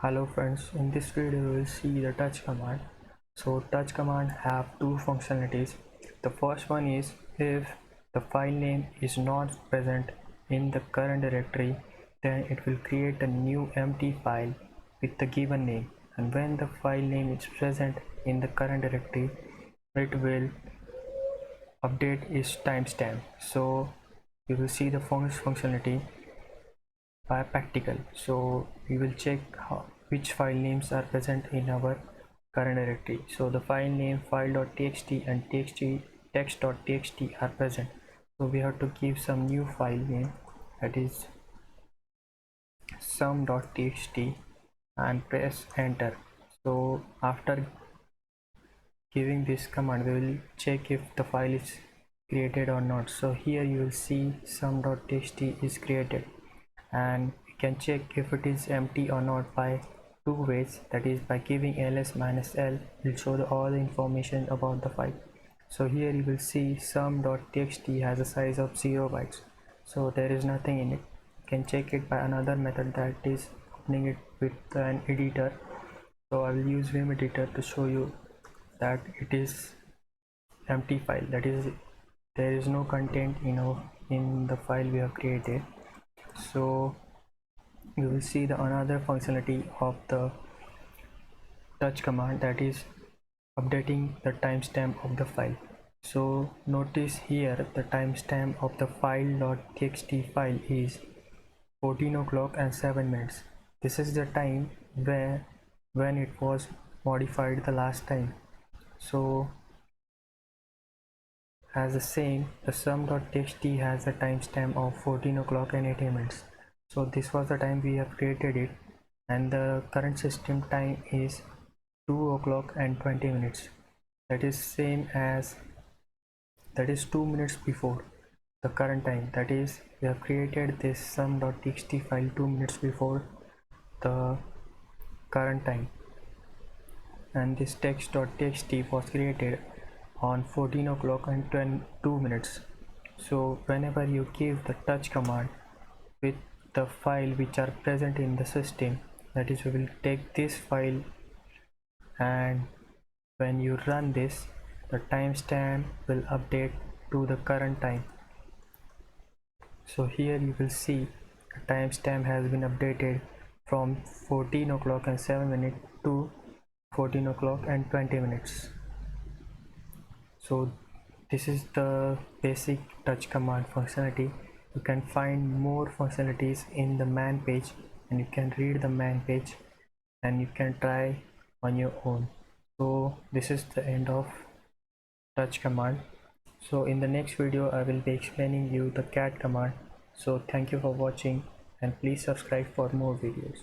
Hello friends, in this video we will see the touch command. So touch command have two functionalities. The first one is if the file name is not present in the current directory, then it will create a new empty file with the given name, and when the file name is present in the current directory, it will update its timestamp. So you will see the functionality by practical. So we will check which file names are present in our current directory. So the file name file.txt and text.txt are present, so we have to give some new file name, that is sum.txt, and press enter. So after giving this command, we will check if the file is created or not. So here you will see sum.txt is created, and we can check if it is empty or not by two ways, that is by giving ls-l will show all the information about the file. So here you will see sum.txt has a size of 0 bytes, so there is nothing in it. You can check it by another method, that is opening it with an editor. So I will use Vim editor to show you that it is empty file, that is there is no content in the file we have created. So you will see the another functionality of the touch command, that is updating the timestamp of the file. So notice here the timestamp of the file.txt file is 14 o'clock and 7 minutes. This is the time when it was modified the last time. So as the same, the sum.txt has a timestamp of 14 o'clock and 18 minutes. So this was the time we have created it, and the current system time is 2 o'clock and 20 minutes. That is same as, that is 2 minutes before the current time, that is we have created this sum.txt file 2 minutes before the current time, and this text.txt was created on 14 o'clock and 2 minutes. So whenever you give the touch command with the file which are present in the system, that is we will take this file, and when you run this, the timestamp will update to the current time. So here you will see the timestamp has been updated from 14 o'clock and 7 minutes to 14 o'clock and 20 minutes. So this is the basic touch command functionality. You can find more functionalities in the man page, and you can read the man page and you can try on your own. So this is the end of touch command. So in the next video I will be explaining you the cat command. So thank you for watching, and please subscribe for more videos.